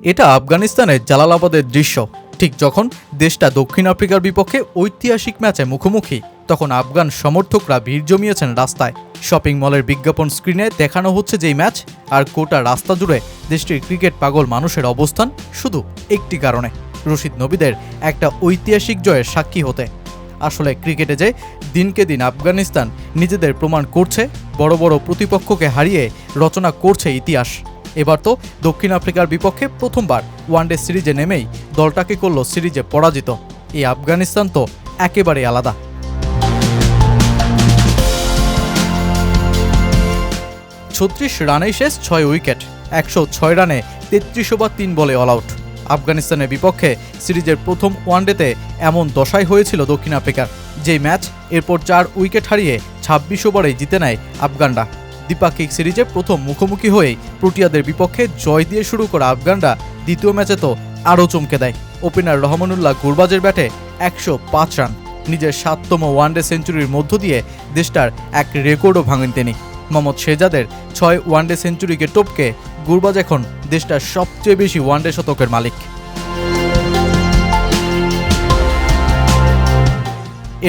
এটা আফগানিস্তানের জালালাবাদের দৃশ্য। ঠিক যখন দেশটা দক্ষিণ আফ্রিকার বিপক্ষে ঐতিহাসিক ম্যাচে মুখোমুখি, তখন আফগান সমর্থকরা ভিড় জমিয়েছেন রাস্তায়। শপিং মলের বিজ্ঞাপন স্ক্রিনে দেখানো হচ্ছে যেই ম্যাচ, আর গোটা রাস্তা জুড়ে দেশটির ক্রিকেট পাগল মানুষের অবস্থান শুধু একটি কারণে, রশিদ নবীদের একটা ঐতিহাসিক জয়ের সাক্ষী হতে। আসলে ক্রিকেটে যে দিনকে দিন আফগানিস্তান নিজেদের প্রমাণ করছে, বড় বড় প্রতিপক্ষকে হারিয়ে রচনা করছে ইতিহাস। এবার তো দক্ষিণ আফ্রিকার বিপক্ষে প্রথমবার ওয়ানডে সিরিজে নেমেই দলটাকে করল সিরিজে পরাজিত। এই আফগানিস্তান তো একেবারে আলাদা। ৩৬ রানেই শেষ ৬ উইকেট, ১০৬ রানে ৩৩ ওভার ৩ বলে অল আউট। আফগানিস্তানের বিপক্ষে সিরিজের প্রথম ওয়ানডেতে এমন দশাই হয়েছিল দক্ষিণ আফ্রিকার, যেই ম্যাচ এরপর ৪ উইকেট হারিয়ে ২৬ ওভারেই জিতে নেয় আফগানরা। দ্বিপাক্ষিক সিরিজে প্রথম মুখোমুখি হয়েই প্রোটিয়াদের বিপক্ষে জয় দিয়ে শুরু করা আফগানরা দ্বিতীয় ম্যাচে তো আরও চমকে দেয়। ওপেনার রহমানুল্লাহ গুরবাজের ব্যাটে ১০৫ রান, নিজের ৭তম ওয়ানডে সেঞ্চুরির মধ্য দিয়ে দেশটার এক রেকর্ডও ভাঙেন তিনি। মোহাম্মদ শেহজাদের ৬ ওয়ানডে সেঞ্চুরিকে টপকে গুরবাজ এখন দেশটার সবচেয়ে বেশি ওয়ানডে শতকের মালিক।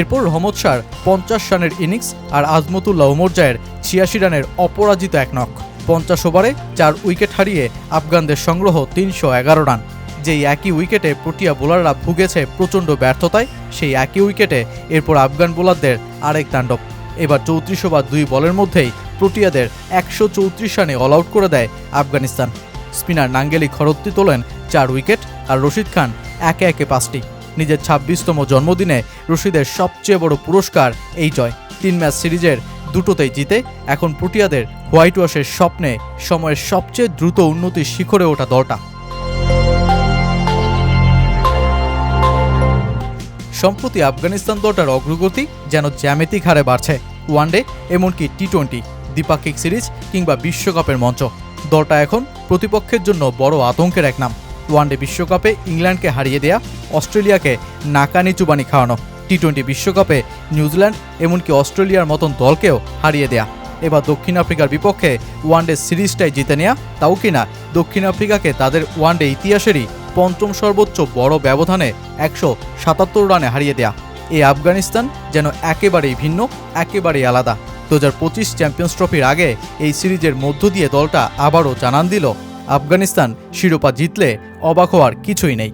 এরপর রহমত শাহর ৫০ রানের ইনিংস আর আজমতুল্লাহ ওমরজায়ের ৮৬ রানের অপরাজিত এক নক। ৫০ ওভারে ৪ উইকেট হারিয়ে আফগানদের সংগ্রহ ৩১১ রান। যেই একই উইকেটে প্রোটিয়া বোলাররা ভুগেছে প্রচণ্ড ব্যর্থতায়, সেই একই উইকেটে এরপর আফগান বোলারদের আরেক তাণ্ডব। এবার ৩৪ ওভার ২ বলের মধ্যেই প্রোটিয়াদের ১৩৪ রানে অল আউট করে দেয় আফগানিস্তান। স্পিনার নাঙ্গেলি খরত্তি তোলেন ৪ উইকেট, আর রশিদ খান একে একে ৫টি। নিজের ২৬তম জন্মদিনে রশিদের সবচেয়ে বড় পুরস্কার এই জয়। ৩ ম্যাচ সিরিজের দুটোতেই জিতে এখন প্রোটিয়াদের হোয়াইট ওয়াশের স্বপ্নে সময়ের সবচেয়ে দ্রুত উন্নতির শিখরে ওঠা দলটা। সম্প্রতি আফগানিস্তান দলটার অগ্রগতি যেন জ্যামিতিক হারে বাড়ছে। ওয়ানডে এমনকি টি-20, দ্বিপাক্ষিক সিরিজ কিংবা বিশ্বকাপের মঞ্চ, দলটা এখন প্রতিপক্ষের জন্য বড় আতঙ্কের এক নাম। ওয়ানডে বিশ্বকাপে ইংল্যান্ডকে হারিয়ে দেয়া, অস্ট্রেলিয়াকে নাকানি চুবানি খাওয়ানো, টি-20 বিশ্বকাপে নিউজিল্যান্ড এমনকি অস্ট্রেলিয়ার মতন দলকেও হারিয়ে দেয়া। এবার দক্ষিণ আফ্রিকার বিপক্ষে ওয়ানডে সিরিজটাই জিতে নেয়া, তাও কিনা দক্ষিণ আফ্রিকাকে তাদের ওয়ানডে ইতিহাসেরই পঞ্চম সর্বোচ্চ বড় ব্যবধানে ১৭৭ রানে হারিয়ে দেয়া। এই আফগানিস্তান যেন একেবারেই ভিন্ন, একেবারেই আলাদা। ২০২৫ চ্যাম্পিয়ন্স ট্রফির আগে এই সিরিজের মধ্য দিয়ে দলটা আবারও জানান দিল, আফগানিস্তান শিরোপা জিতলে অবাক হওয়ার কিছুই নেই।